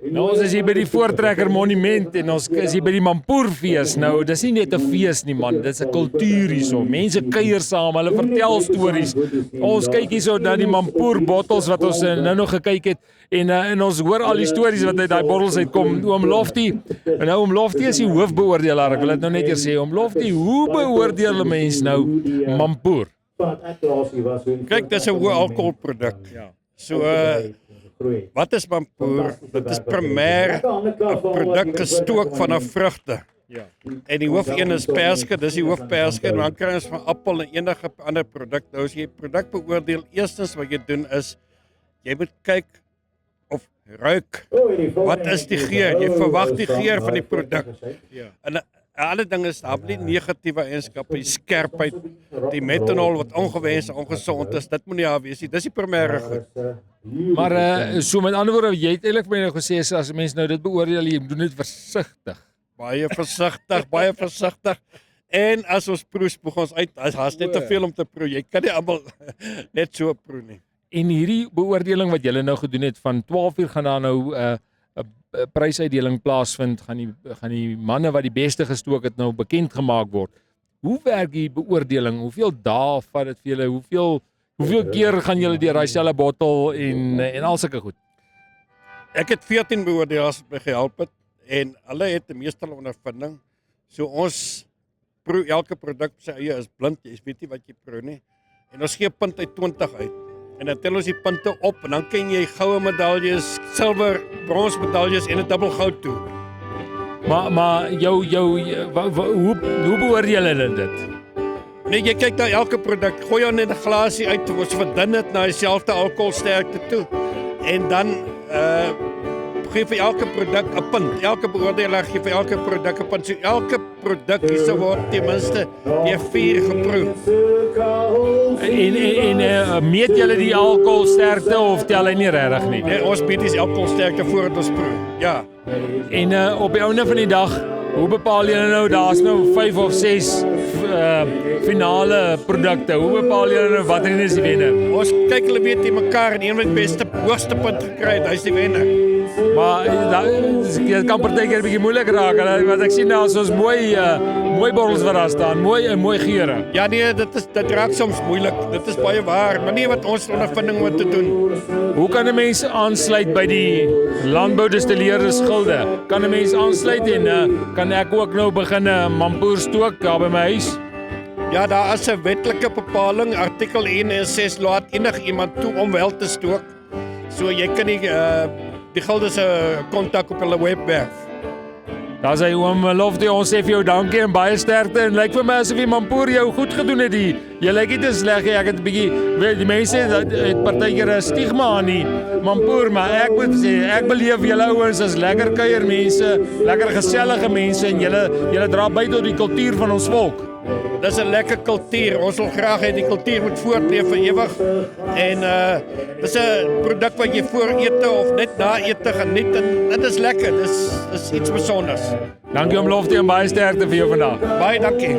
Nou ons is hier by die Voortrekker Monument en ons is hier by die Mampoerfees. Nou, dis nie net 'n fees nie man, dis 'n kultuur hierso. Mense kuier saam, hulle vertel stories. Ons kyk hierso na die Mampoer bottels wat ons nou nog gekyk het en ons hoor al die stories wat uit daai bottels uitkom. Oom Lofty. En nou Oom Lofty is die hoofbeoordelaar. Ek wil dit nou net eers sê, Oom Lofty, hoe beoordeel 'n mens nou Mampoer? Kyk, dis 'n hoë alkoholproduk. Ja. So wat is Mampoer? Dit is primêr 'n produk gestook van 'n vrugte. Ja. En die hoof een is perske, dis die hoofperske en dan kry ons van appel en enige ander produk. Nou as jy produk beoordeel, eerstens wat jy doen is jy moet kyk of ruik. Wat is die geur? Jy verwag die geur van die produk. Ja. En 'n ander ding is daar nie negatiewe eienskappe, die skerpheid, die metanol wat ongewenst ongesond is. Dit moet nie daar wees nie. Dis die primêre goed. Maar so met ander woorde, jy het eintlik vir my nou gesê as mense nou dit beoordeel, jy doen dit versigtig. Baie versigtig, baie versigtig. En as ons proe, spoeg ons uit. As net te veel om te proe. Jy kan nie almal net so proe nie. En hierdie beoordeling wat julle nou gedoen het van 12 uur gaan daar nou 'n prysuitdeling plaasvind, gaan die manne wat die beste gestook het nou bekend gemaak word. Hoe werk die beoordeling? Hoeveel dae vat dit vir julle? Hoeveel keer gaan julle deur daai selfe bottel en al sulke goed? Ek het 14 beoordelaars by gehelp het en hulle het die meeste ondervinding. So ons proe elke produk op sy eie is blind. Jy weet nie wat jy proe nie. En ons gee punt uit 20 uit. En dan tel ons die punte op en dan kan jy goue medaljes, silwer, brons medaljes en 'n dubbel goud toe. Maar hoe beoordeel julle dit? Nee, jy kyk na elke produk, gooi hom net 'n glasie uit, ons verdun dit na dieselfde alkoholsterkte toe. En dan gee vir elke produk 'n punt. Elke beoordelaar gee vir elke produk 'n punt. So elke produk hierso word ten minste deur 4 geproe. En meet julle die alkoholsterkte of tel hy nie regtig nie? Nee, ons meet die alkoholsterkte voordat ons proe. Ja. En op die einde van die dag, hoe bepaal julle nou, daar's nou 5 of 6 finale produkte. Hoe bepaal julle nou watter een is die wenner? Ons kyk hulle weet nie mekaar en een wat die beste hoogste punt gekry het, hy's die wenner. Maar dit kan partykeer 'n bietjie moeilik raak, want ek sien nou as ons mooi bottels wat daar staan, mooi geure. Ja nee, dit raak soms moeilik. Dit is baie waar, maar nie wat ons ondervinding moet te doen. Hoe kan 'n mens aansluit by die landboudistilleerders gilde? Kan 'n mens aansluit en kan ek ook nou begin Mampoer stook daar by my huis? Ja, daar is 'n wetlike bepaling, artikel 1 en 6 laat enigiemand toe om wel te stook. So jy kan nie die gilde se kontak op hulle webwerf. Daar sê Oom Lofty, ons sê vir jou dankie en baie sterkte en lyk vir my asof die Mampoer jou goed gedoen het hier. Jy lyk nie te sleg nie, ek het 'n bietjie, die mense het partykeer 'n stigma aan die Mampoer, maar ek moet sê, ek beleef julle ouens as lekker kuiermense, lekker gesellige mense en julle dra by tot die kultuur van ons volk. Dis 'n lekker kultuur. Ons wil graag hê die kultuur moet voortleef vir ewig. En dis 'n produk wat jy voor ete of net na ete geniet en dit is lekker. Dis iets besonders. Dankie Oom Lofty en baie sterkte vir jou vandag. Baie dankie.